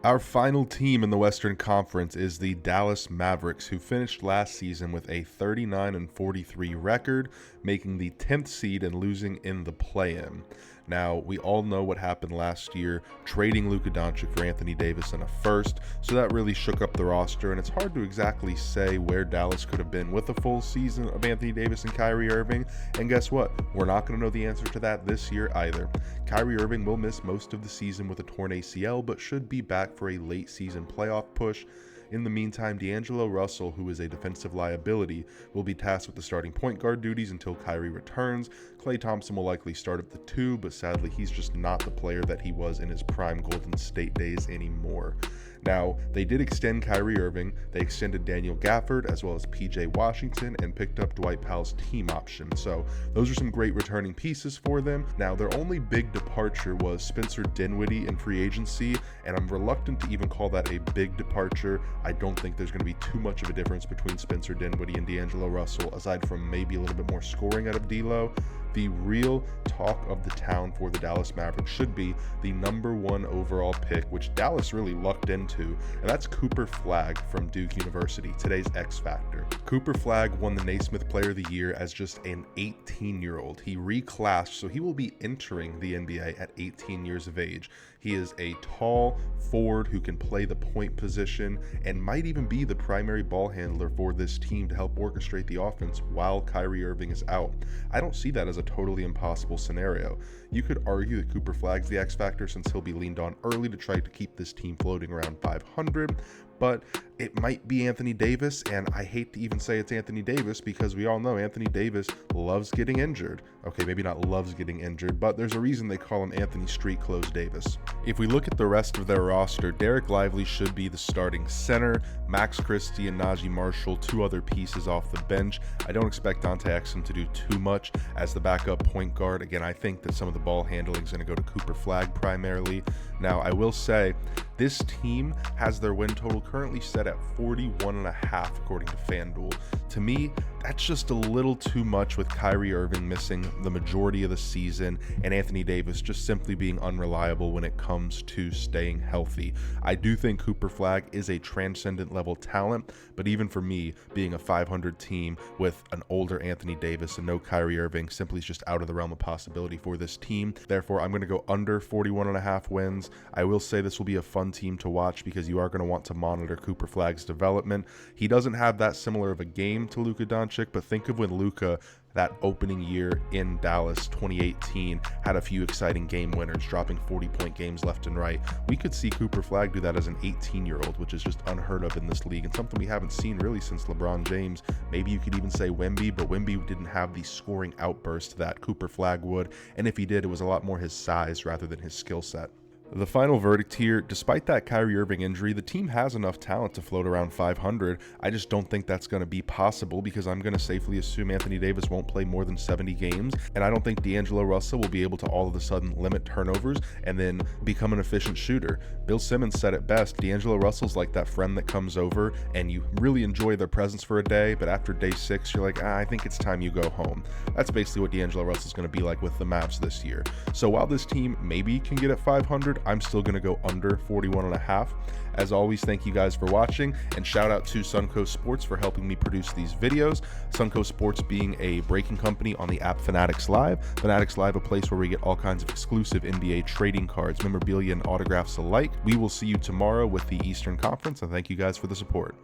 Our final team in the Western Conference is the Dallas Mavericks, who finished last season with a 39-43 record, making the 10th seed and losing in the play-in. Now, we all know what happened last year, trading Luka Doncic for Anthony Davis in a first, so that really shook up the roster, and it's hard to exactly say where Dallas could have been with a full season of Anthony Davis and Kyrie Irving, and guess what? We're not going to know the answer to that this year either. Kyrie Irving will miss most of the season with a torn ACL, but should be back for a late season playoff push. In the meantime, D'Angelo Russell, who is a defensive liability, will be tasked with the starting point guard duties until Kyrie returns. Klay Thompson will likely start at the 2, but sadly he's just not the player that he was in his prime Golden State days anymore. Now, they did extend Kyrie Irving, they extended Daniel Gafford as well as PJ Washington, and picked up Dwight Powell's team option. So those are some great returning pieces for them. Now, their only big departure was Spencer Dinwiddie in free agency, and I'm reluctant to even call that a big departure. I don't think there's going to be too much of a difference between Spencer Dinwiddie and D'Angelo Russell, aside from maybe a little bit more scoring out of D'Lo. The real talk of the town for the Dallas Mavericks should be the #1 overall pick, which Dallas really lucked into, and that's Cooper Flagg from Duke University, today's X Factor. Cooper Flagg won the Naismith Player of the Year as just an 18-year-old. He reclassed, so he will be entering the NBA at 18 years of age. He is a tall forward who can play the point position and might even be the primary ball handler for this team to help orchestrate the offense while Kyrie Irving is out. I don't see that as a totally impossible scenario. You could argue that Cooper Flagg's the X factor since he'll be leaned on early to try to keep this team floating around 500, but it might be Anthony Davis, and I hate to even say it's Anthony Davis because we all know Anthony Davis loves getting injured. Okay, maybe not loves getting injured, but there's a reason they call him Anthony Street Clothes Davis. If we look at the rest of their roster, Derek Lively should be the starting center, Max Christie and Najee Marshall, 2 other pieces off the bench. I don't expect Dante Exum to do too much as the backup point guard. Again, I think that some of the ball handling is going to go to Cooper Flagg primarily. Now, I will say this team has their win total currently set at 41.5 according to FanDuel. To me, that's just a little too much with Kyrie Irving missing the majority of the season and Anthony Davis just simply being unreliable when it comes to staying healthy. I do think Cooper Flagg is a transcendent level talent, but even for me, being a 500 team with an older Anthony Davis and no Kyrie Irving simply is just out of the realm of possibility for this team. Therefore, I'm going to go under 41.5 wins. I will say this will be a fun team to watch because you are going to want to monitor Cooper Flagg's development. He doesn't have that similar of a game to Luka Doncic, but think of when Luka, that opening year in Dallas 2018, had a few exciting game winners, dropping 40-point games left and right. We could see Cooper Flagg do that as an 18-year-old, which is just unheard of in this league and something we haven't seen really since LeBron James. Maybe you could even say Wemby, but Wemby didn't have the scoring outburst that Cooper Flagg would, and if he did, it was a lot more his size rather than his skill set. The final verdict here, despite that Kyrie Irving injury, the team has enough talent to float around 500. I just don't think that's going to be possible because I'm going to safely assume Anthony Davis won't play more than 70 games, and I don't think D'Angelo Russell will be able to all of a sudden limit turnovers and then become an efficient shooter. Bill Simmons said it best, D'Angelo Russell's like that friend that comes over and you really enjoy their presence for a day, but after day 6, you're like, I think it's time you go home. That's basically what D'Angelo Russell's going to be like with the Mavs this year. So while this team maybe can get at 500, I'm still going to go under 41.5. As always, thank you guys for watching, and shout out to Suncoast Sports for helping me produce these videos. Suncoast Sports being a breaking company on the app Fanatics Live. Fanatics Live, a place where we get all kinds of exclusive NBA trading cards, memorabilia, and autographs alike. We will see you tomorrow with the Eastern Conference, and thank you guys for the support.